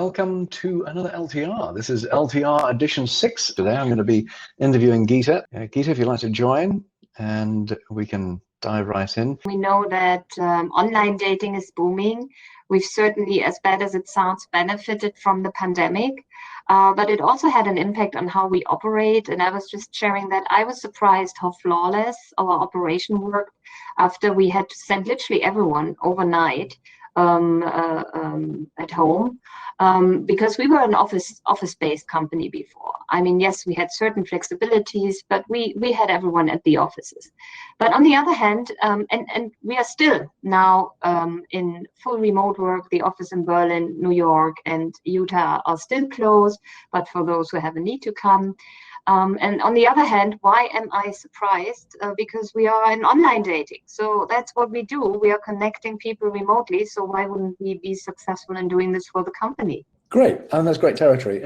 welcome to another LTR. This is LTR edition 6. Today I'm going to be interviewing Gitte. Gitte, if you'd like to join, and we can dive right in. We know that online dating is booming. We've certainly, as bad as it sounds, benefited from the pandemic, but it also had an impact on how we operate. And I was just sharing that I was surprised how flawless our operation worked after we had to send literally everyone overnight at home, because we were an office-based company before. I mean, yes, we had certain flexibilities, but we had everyone at the offices. But on the other hand, and we are still now in full remote work. The office in Berlin, New York, and Utah are still closed, but for those who have a need to come. And on the other hand, why am I surprised? Because we are in online dating. So that's what we do. We are connecting people remotely. So why wouldn't we be successful in doing this for the company? Great. And that's great territory.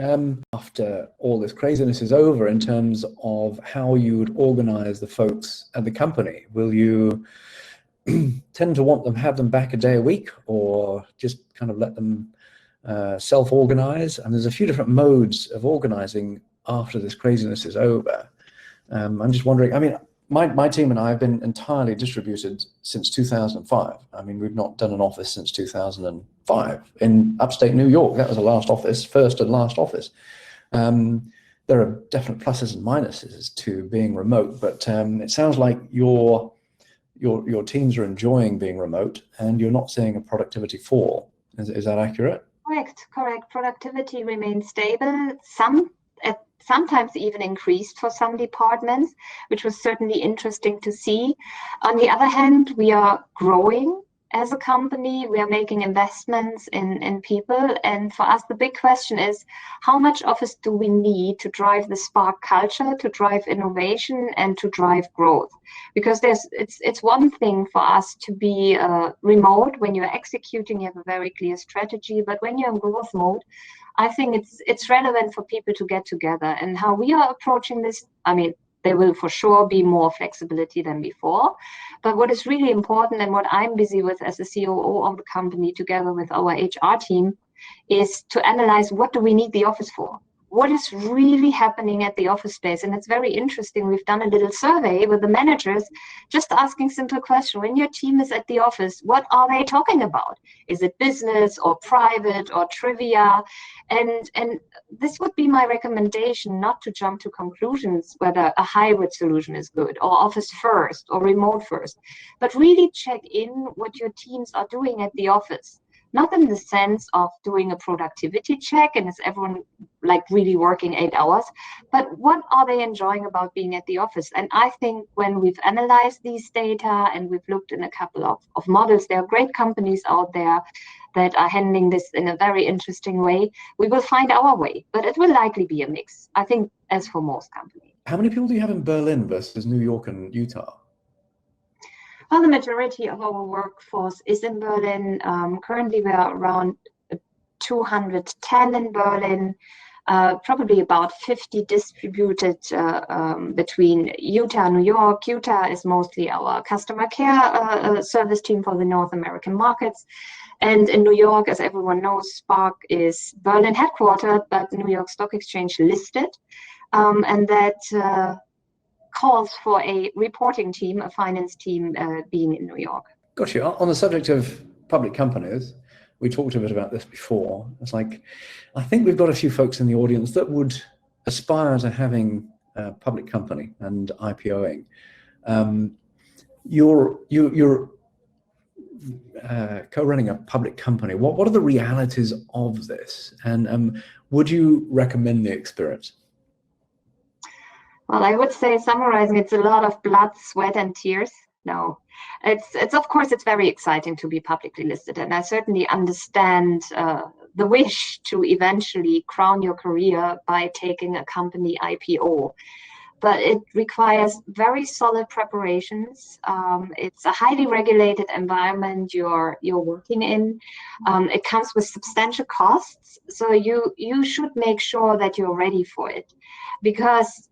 After all this craziness is over, in terms of how you would organize the folks at the company, will you tend to have them back a day a week, or just kind of let them self-organize? And there's a few different modes of organizing after this craziness is over. I'm just wondering, I mean, my team and I have been entirely distributed since 2005. I mean, we've not done an office since 2005 in upstate New York. That was the last office, first and last office. There are definite pluses and minuses to being remote, but it sounds like your teams are enjoying being remote and you're not seeing a productivity fall. Is that accurate? Correct. Productivity remains stable. Sometimes even increased for some departments, which was certainly interesting to see. On the other hand, we are growing as a company. We are making investments in people. And for us, the big question is, how much office do we need to drive the Spark culture, to drive innovation, and to drive growth? Because it's one thing for us to be remote. When you're executing, you have a very clear strategy. But when you're in growth mode, I think it's relevant for people to get together. And how we are approaching this, I mean, there will for sure be more flexibility than before. But what is really important, and what I'm busy with as the COO of the company together with our HR team, is to analyze, what do we need the office for? What is really happening at the office space? And it's very interesting. We've done a little survey with the managers, just asking simple question. When your team is at the office, what are they talking about? Is it business or private or trivia? And this would be my recommendation, not to jump to conclusions whether a hybrid solution is good, or office first or remote first, but really check in what your teams are doing at the office. Not in the sense of doing a productivity check and is everyone like really working 8 hours, but what are they enjoying about being at the office? And I think when we've analyzed these data and we've looked in a couple of models, there are great companies out there that are handling this in a very interesting way. We will find our way, but it will likely be a mix, I think, as for most companies. How many people do you have in Berlin versus New York and Utah? Well, the majority of our workforce is in Berlin. Currently, we are around 210 in Berlin, probably about 50 distributed between Utah and New York. Utah is mostly our customer care service team for the North American markets. And in New York, as everyone knows, Spark is Berlin headquartered, but New York Stock Exchange listed. And that calls for a reporting team, a finance team being in New York. Got you. On the subject of public companies, we talked a bit about this before. It's like, I think we've got a few folks in the audience that would aspire to having a public company and IPOing. You're co-running a public company. What are the realities of this? And would you recommend the experience? Well, I would say, summarizing, it's a lot of blood, sweat, and tears. No, it's of course, it's very exciting to be publicly listed. And I certainly understand the wish to eventually crown your career by taking a company IPO. But it requires very solid preparations. It's a highly regulated environment you're working in. It comes with substantial costs. So you should make sure that you're ready for it. Because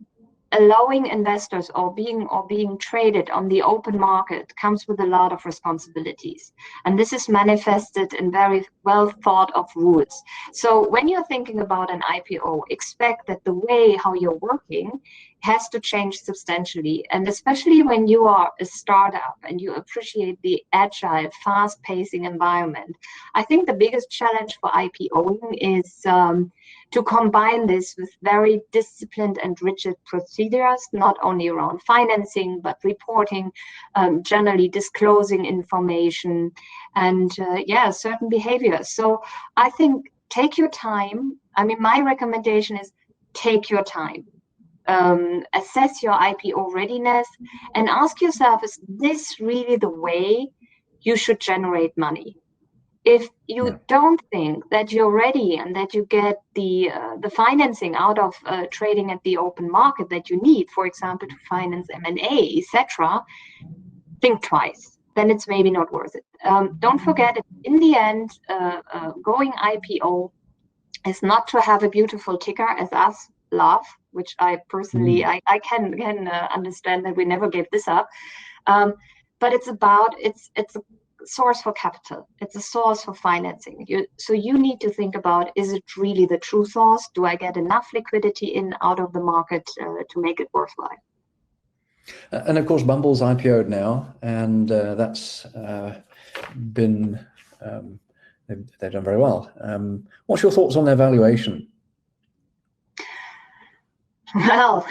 allowing investors or being traded on the open market comes with a lot of responsibilities, and this is manifested in very well thought of rules. So when you're thinking about an IPO, expect that the way how you're working has to change substantially, and especially when you are a startup and you appreciate the agile, fast-pacing environment. I think the biggest challenge for IPOing is to combine this with very disciplined and rigid procedures, not only around financing, but reporting, generally disclosing information, and certain behaviors. So I think take your time. I mean, my recommendation is take your time. Assess your IPO readiness and ask yourself, is this really the way you should generate money? If you don't think that you're ready and that you get the financing out of trading at the open market that you need, for example, to finance M&A, etc., think twice. Then it's maybe not worth it. Don't forget, in the end, going IPO is not to have a beautiful ticker as us love, which I personally I can understand that we never gave this up. But it's a source for capital. It's a source for financing. So you need to think about, is it really the true source? Do I get enough liquidity in out of the market to make it worthwhile? And of course, Bumble's IPO'd now, and that's been, they've done very well. What's your thoughts on their valuation? Well,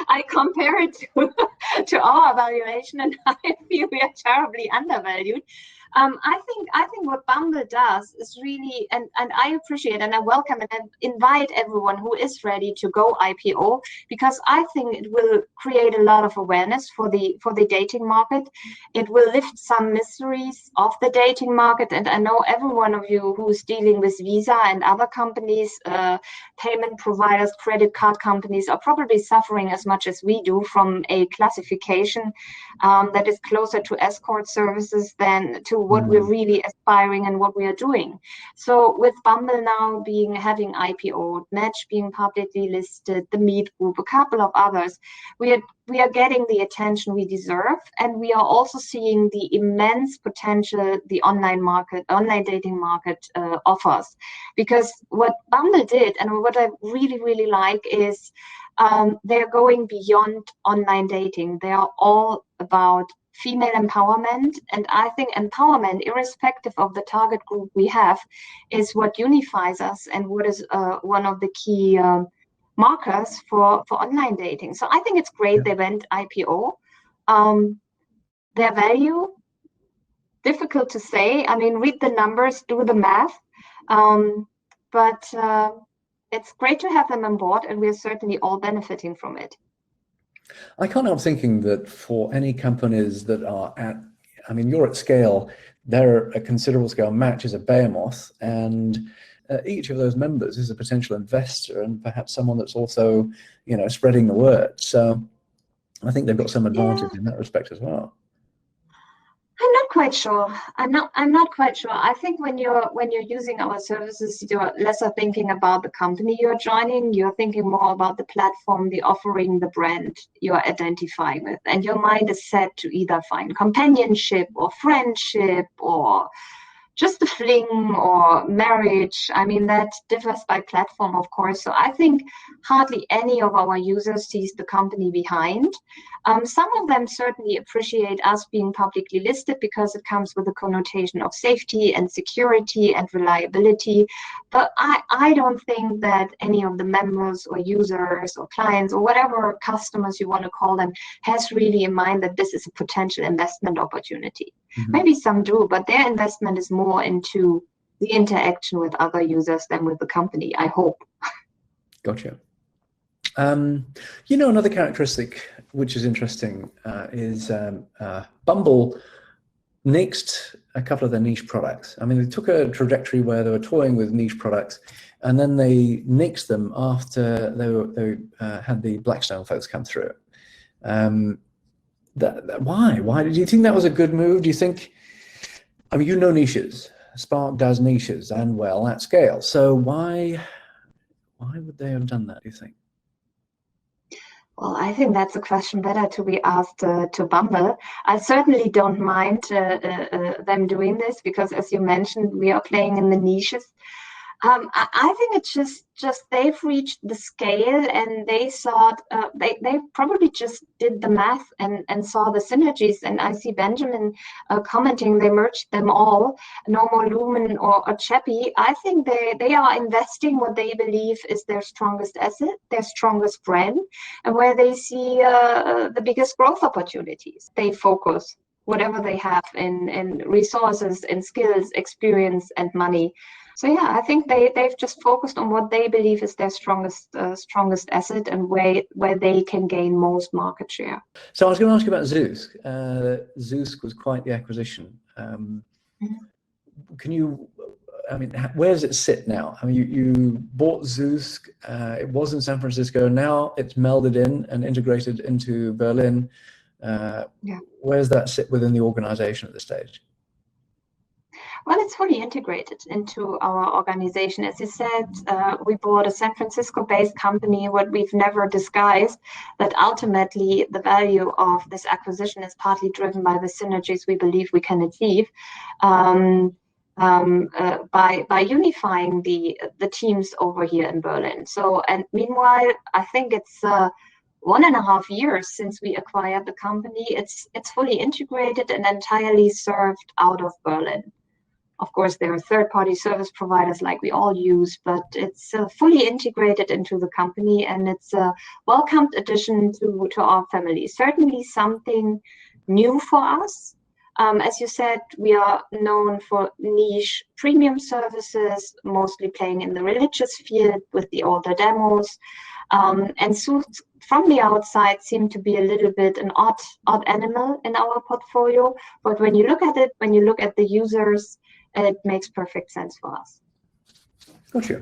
I compare it to our valuation, and I feel we are terribly undervalued. I think what Bumble does is really, and I appreciate and I welcome and I invite everyone who is ready to go IPO, because I think it will create a lot of awareness for the dating market. It will lift some mysteries of the dating market, and I know every one of you who's dealing with Visa and other companies, payment providers, credit card companies, are probably suffering as much as we do from a classification that is closer to escort services than to what we're really aspiring and what we are doing. So with Bumble now having IPO, Match being publicly listed, the Meet Group, a couple of others, we are getting the attention we deserve, and we are also seeing the immense potential the online dating market offers. Because what Bumble did, and what I really, really like, is they're going beyond online dating. They are all about female empowerment, and I think empowerment, irrespective of the target group we have, is what unifies us and what is one of the key markers for online dating. So I think it's great they went IPO. Their value, difficult to say. I mean, read the numbers, do the math, but it's great to have them on board, and we're certainly all benefiting from it. I can't help thinking that for any companies that are at, I mean, you're at scale, they're a considerable scale. Match is a behemoth, and each of those members is a potential investor and perhaps someone that's also, spreading the word. So I think they've got some advantage in that respect as well. I'm not quite sure. I'm not quite sure. I think when you're using our services, you're less thinking about the company you're joining. You're thinking more about the platform, the offering, the brand you're identifying with, and your mind is set to either find companionship or friendship or just a fling or marriage. I mean, that differs by platform, of course. So I think hardly any of our users sees the company behind. Some of them certainly appreciate us being publicly listed because it comes with a connotation of safety and security and reliability. But I don't think that any of the members or users or clients or whatever customers you want to call them has really in mind that this is a potential investment opportunity. Maybe some do, but their investment is more into the interaction with other users than with the company, I hope. Gotcha. Another characteristic which is interesting is Bumble nixed a couple of their niche products. I mean, they took a trajectory where they were toying with niche products, and then they nixed them after they had the Blackstone folks come through. Why did you think that was a good move? Do you think, I mean, niches, Spark does niches and well at scale. So why would they have done that, do you think? Well, I think that's a question better to be asked to Bumble. I certainly don't mind them doing this because, as you mentioned, we are playing in the niches. I think it's just they've reached the scale and they thought they probably just did the math and saw the synergies. And I see Benjamin commenting they merged them all, no more Lumen or Chappie. I think they are investing what they believe is their strongest asset, their strongest brand, and where they see the biggest growth opportunities. They focus whatever they have in resources, in skills, experience, and money. So yeah, I think they've just focused on what they believe is their strongest asset and where they can gain most market share. So I was going to ask you about Zoosk. Zoosk was quite the acquisition. Can you, I mean, where does it sit now? I mean, you bought Zoosk. It was in San Francisco. Now it's melded in and integrated into Berlin. Where does that sit within the organization at this stage? Well, it's fully integrated into our organization. As you said, we bought a San Francisco-based company. What we've never disguised, that ultimately the value of this acquisition is partly driven by the synergies we believe we can achieve by unifying the teams over here in Berlin. So, and meanwhile, I think it's 1.5 years since we acquired the company. It's fully integrated and entirely served out of Berlin. Of course, there are third-party service providers like we all use, but it's fully integrated into the company, and it's a welcomed addition to our family. Certainly something new for us. As you said, we are known for niche premium services, mostly playing in the religious field with the older demos. And Zoosk from the outside seemed to be a little bit an odd animal in our portfolio. But when you look at it, when you look at the users, it makes perfect sense for us. Gotcha.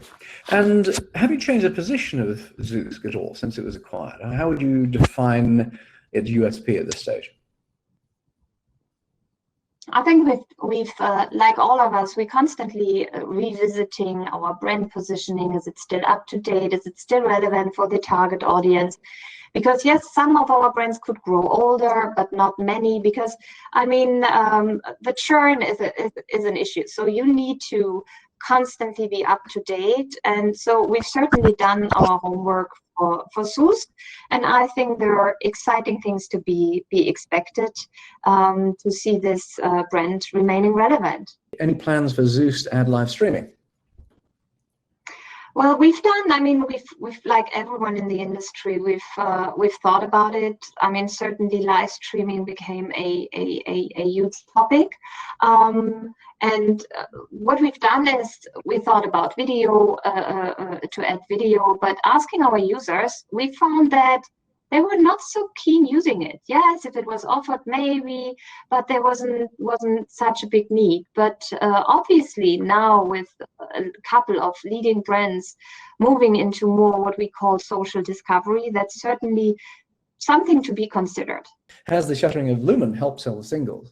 And have you changed the position of Zoosk at all since it was acquired? How would you define its USP at this stage? I think we've like all of us, we're constantly revisiting our brand positioning. Is it still up to date? Is it still relevant for the target audience? Because yes, some of our brands could grow older, but not many. Because I mean, the churn is an issue. So you need to constantly be up to date. And so we've certainly done our homework for Zoosk, and I think there are exciting things to be expected to see this brand remaining relevant. Any plans for Zoosk to add live streaming? Well, we've done. I mean, we've like everyone in the industry, we've thought about it. I mean, certainly live streaming became a huge topic, and what we've done is we thought about video to add video, but asking our users, we found that they were not so keen using it. Yes, if it was offered, maybe, but there wasn't such a big need. But obviously now with a couple of leading brands moving into more what we call social discovery, that's certainly something to be considered. Has the shuttering of Lumen helped sell the singles?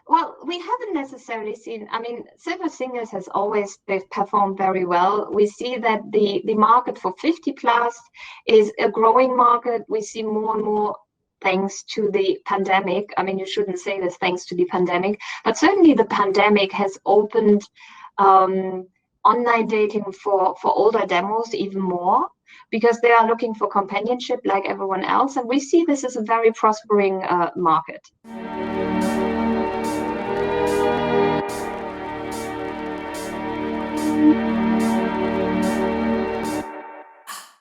Well, we haven't necessarily seen, I mean, silver singles has always performed very well. We see that the market for 50 plus is a growing market. We see more and more thanks to the pandemic. I mean, you shouldn't say this thanks to the pandemic, but certainly the pandemic has opened online dating for older demos even more, because they are looking for companionship like everyone else. And we see this as a very prospering market.